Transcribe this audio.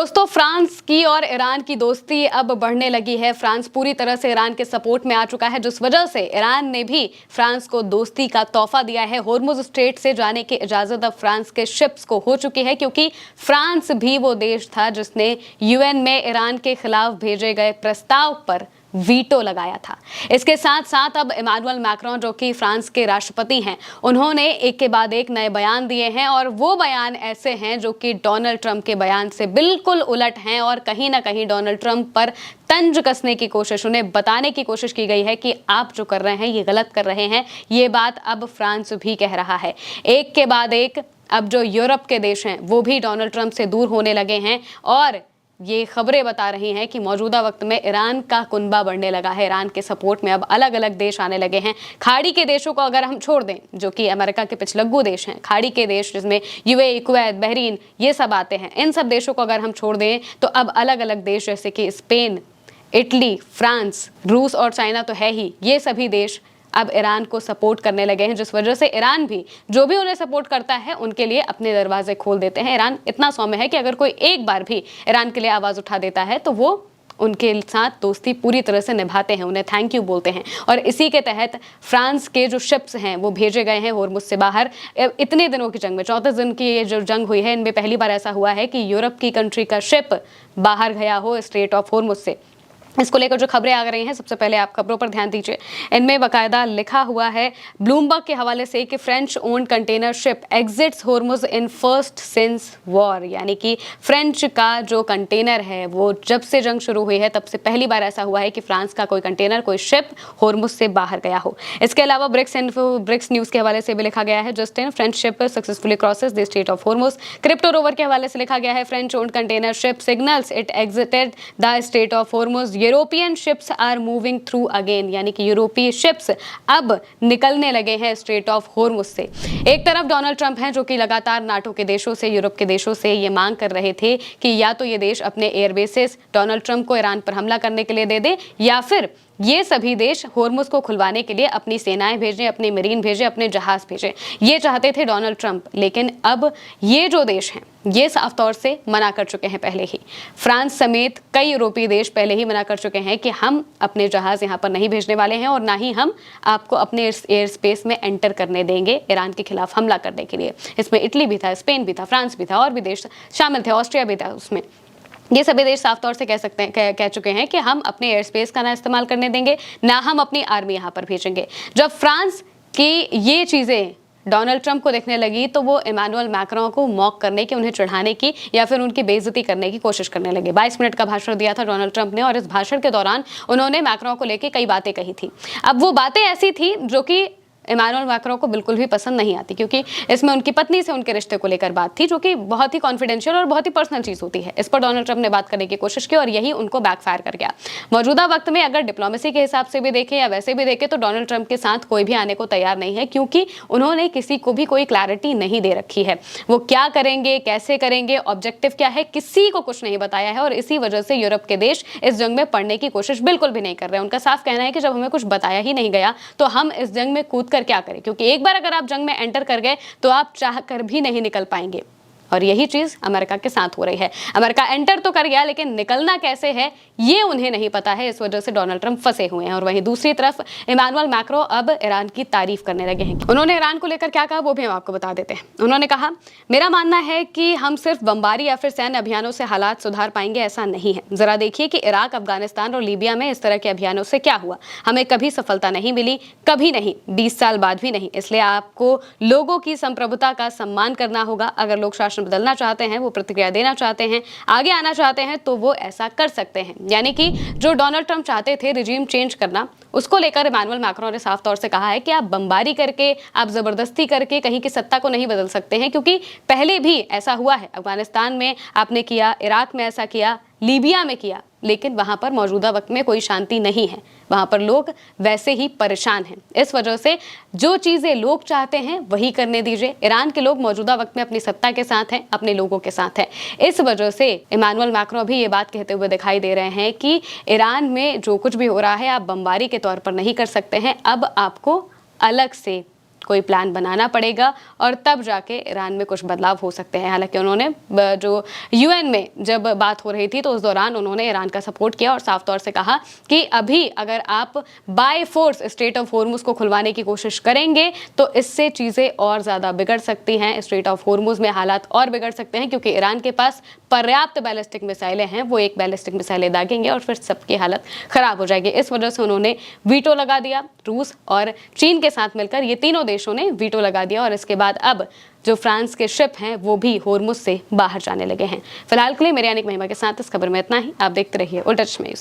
दोस्तों, फ्रांस की और ईरान की दोस्ती अब बढ़ने लगी है। फ्रांस पूरी तरह से ईरान के सपोर्ट में आ चुका है, जिस वजह से ईरान ने भी फ्रांस को दोस्ती का तोहफा दिया है। होर्मुज स्ट्रेट से जाने की इजाजत अब फ्रांस के शिप्स को हो चुकी है, क्योंकि फ्रांस भी वो देश था जिसने यूएन में ईरान के खिलाफ भेजे गए प्रस्ताव पर वीटो लगाया था। इसके साथ साथ अब इमानुएल मैक्रोन, जो कि फ्रांस के राष्ट्रपति हैं, उन्होंने एक के बाद एक नए बयान दिए हैं, और वो बयान ऐसे हैं जो कि डोनाल्ड ट्रंप के बयान से बिल्कुल उलट हैं, और कहीं ना कहीं डोनाल्ड ट्रंप पर तंज कसने की कोशिश, उन्हें बताने की कोशिश की गई है कि आप जो कर रहे हैं ये गलत कर रहे हैं। ये बात अब फ्रांस भी कह रहा है। एक के बाद एक अब जो यूरोप के देश हैं वो भी डोनाल्ड ट्रंप से दूर होने लगे हैं, और ये खबरें बता रही हैं कि मौजूदा वक्त में ईरान का कुनबा बढ़ने लगा है। ईरान के सपोर्ट में अब अलग अलग देश आने लगे हैं। खाड़ी के देशों को अगर हम छोड़ दें, जो कि अमेरिका के पिछलग्गू देश हैं, खाड़ी के देश जिसमें यूएई, कुवैत, बहरीन, ये सब आते हैं, इन सब देशों को अगर हम छोड़ दें तो अब अलग अलग देश जैसे कि स्पेन, इटली, फ्रांस, रूस और चाइना तो है ही, ये सभी देश अब ईरान को सपोर्ट करने लगे हैं, जिस वजह से ईरान भी जो भी उन्हें सपोर्ट करता है उनके लिए अपने दरवाजे खोल देते हैं। ईरान इतना सौम्य है कि अगर कोई एक बार भी ईरान के लिए आवाज़ उठा देता है तो वो उनके साथ दोस्ती पूरी तरह से निभाते हैं, उन्हें थैंक यू बोलते हैं। और इसी के तहत फ्रांस के जो शिप्स हैं वो भेजे गए हैं होर्मुज से बाहर। इतने दिनों की जंग में, 34 दिन की ये जो जंग हुई है, इनमें पहली बार ऐसा हुआ है कि यूरोप की कंट्री का शिप बाहर गया हो स्ट्रेट ऑफ होर्मुज से। इसको लेकर जो खबरें आ रही हैं, सबसे पहले आप खबरों पर ध्यान दीजिए। इनमें बाकायदा लिखा हुआ है ब्लूमबर्ग के हवाले से कि French owned container ship exits Hormuz in first since war, यानी कि फ्रेंच का जो कंटेनर है वो जब से जंग शुरू हुई है तब से पहली बार ऐसा हुआ है कि फ्रांस का कोई कंटेनर, कोई शिप होर्मुज से बाहर गया हो। इसके अलावा ब्रिक्स न्यूज के हवाले से भी लिखा गया है, just in French ship successfully crosses the strait of Hormuz. Crypto rover के हवाले से लिखा गया है, French owned container ship signals it exited the strait of Hormuz. European ships are moving through again, यानी कि यूरोपीय शिप्स अब निकलने लगे हैं स्ट्रेट ऑफ होर्मुज से। एक तरफ डोनाल्ड ट्रंप हैं, जो कि लगातार नाटो के देशों से, यूरोप के देशों से ये मांग कर रहे थे कि या तो ये देश अपने एयरबेसेस डोनाल्ड ट्रंप को ईरान पर हमला करने के लिए दे दे, या फिर ये सभी देश होर्मुज को खुलवाने के लिए अपनी सेनाएं भेजें, अपनी मरीन भेजें, अपने जहाज भेजें। ये चाहते थे डोनाल्ड ट्रंप, लेकिन अब ये जो देश हैं ये साफ तौर से मना कर चुके हैं पहले ही। फ्रांस समेत कई यूरोपीय देश पहले ही मना कर चुके हैं कि हम अपने जहाज यहाँ पर नहीं भेजने वाले हैं, और ना ही हम आपको अपने एयर स्पेस में एंटर करने देंगे ईरान के खिलाफ हमला करने के लिए। इसमें इटली भी था, स्पेन भी था, फ्रांस भी था, और भी देश शामिल थे, ऑस्ट्रिया भी था उसमें। ये सभी देश साफ तौर से कह चुके हैं कि हम अपने एयर स्पेस का ना इस्तेमाल करने देंगे, ना हम अपनी आर्मी यहाँ पर भेजेंगे। जब फ्रांस की ये चीज़ें डोनाल्ड ट्रंप को देखने लगी तो वो इमानुएल मैक्रोन को मॉक करने की, उन्हें चढ़ाने की या फिर उनकी बेइज्जती करने की कोशिश करने लगे। 22 मिनट का भाषण दिया था डोनाल्ड ट्रंप ने, और इस भाषण के दौरान उन्होंने मैक्रोन को लेकर कई बातें कही थी। अब वो बातें ऐसी थी जो कि इमानुएल मैक्रोन को बिल्कुल भी पसंद नहीं आती, क्योंकि इसमें उनकी पत्नी से उनके रिश्ते को लेकर बात थी, जो कि बहुत ही कॉन्फिडेंशियल और बहुत ही पर्सनल चीज़ होती है। इस पर डोनाल्ड ट्रंप ने बात करने की कोशिश की और यही उनको बैकफायर कर गया। मौजूदा वक्त में अगर डिप्लोमेसी के हिसाब से भी देखें या वैसे भी देखें तो डोनाल्ड ट्रंप के साथ कोई भी आने को तैयार नहीं है, क्योंकि उन्होंने किसी को भी कोई क्लैरिटी नहीं दे रखी है। वो क्या करेंगे, कैसे करेंगे, ऑब्जेक्टिव क्या है, किसी को कुछ नहीं बताया है, और इसी वजह से यूरोप के देश इस जंग में पड़ने की कोशिश बिल्कुल भी नहीं कर रहे हैं। उनका साफ कहना है कि जब हमें कुछ बताया ही नहीं गया तो हम इस जंग में कूद कर क्या करें, क्योंकि एक बार अगर आप जंग में एंटर कर गए तो आप चाह कर भी नहीं निकल पाएंगे। और यही चीज अमेरिका के साथ हो रही है। अमेरिका एंटर तो कर गया, लेकिन निकलना कैसे है ये उन्हें नहीं पता है। इस वजह से डोनाल्ड ट्रंप फंसे हुए हैं। और वहीं दूसरी तरफ इमानुएल मैक्रोन अब ईरान की तारीफ करने लगे हैं। उन्होंने ईरान को लेकर क्या कहा वो भी हम आपको बता देते हैं। उन्होंने कहा, मेरा मानना है कि हम सिर्फ बमबारी या फिर सैन्य अभियानों से हालात सुधार पाएंगे, ऐसा नहीं है। जरा देखिए कि इराक, अफगानिस्तान और लीबिया में इस तरह के अभियानों से क्या हुआ। हमें कभी सफलता नहीं मिली, कभी नहीं, 20 साल बाद भी नहीं। इसलिए आपको लोगों की संप्रभुता का सम्मान करना होगा। अगर लोग शासन बदलना चाहते हैं, वो प्रतिक्रिया देना चाहते हैं, आगे आना चाहते हैं, तो वो ऐसा कर सकते हैं। यानी कि जो डोनाल्ड ट्रंप चाहते थे रिजीम चेंज करना, उसको लेकर इमानुएल मैक्रोन ने साफ तौर से कहा है कि आप बमबारी करके, आप जबरदस्ती करके कहीं की सत्ता को नहीं बदल सकते हैं, क्योंकि पहले भी ऐसा हुआ है। अफगानिस्तान में आपने किया, इराक में ऐसा किया, लीबिया में किया, लेकिन वहां पर मौजूदा वक्त में कोई शांति नहीं है। वहां पर लोग वैसे ही परेशान हैं। इस वजह से जो चीजें लोग चाहते हैं वही करने दीजिए। ईरान के लोग मौजूदा वक्त में अपनी सत्ता के साथ हैं, अपने लोगों के साथ हैं। इस वजह से इमानुएल मैक्रोन भी ये बात कहते हुए दिखाई दे रहे हैं कि ईरान में जो कुछ भी हो रहा है आप बमबारी के तौर पर नहीं कर सकते हैं। अब आपको अलग से कोई प्लान बनाना पड़ेगा और तब जाके ईरान में कुछ बदलाव हो सकते हैं। हालांकि उन्होंने जो यूएन में जब बात हो रही थी तो उस दौरान उन्होंने ईरान का सपोर्ट किया और साफ तौर से कहा कि अभी अगर आप by force straight of Hormuz को खुलवाने की कोशिश करेंगे तो इससे चीज़ें और ज़्यादा बिगड़ सकती हैं। स्ट्रेट ऑफ होर्मुज में हालात और बिगड़ सकते हैं क्योंकि ईरान के पास पर्याप्त बैलिस्टिक मिसाइलें हैं। वो एक बैलिस्टिक मिसाइलें दागेंगे और फिर सबकी हालत खराब हो जाएगी। इस वजह से उन्होंने वीटो लगा दिया। रूस और चीन के साथ मिलकर ये तीनों देशों ने वीटो लगा दिया और इसके बाद अब जो फ्रांस के शिप हैं वो भी होर्मुज से बाहर जाने लगे हैं। फिलहाल के लिए मेरे यानी महिमा के साथ इस खबर में इतना ही। आप देखते रहिए उल्टा चश्मा।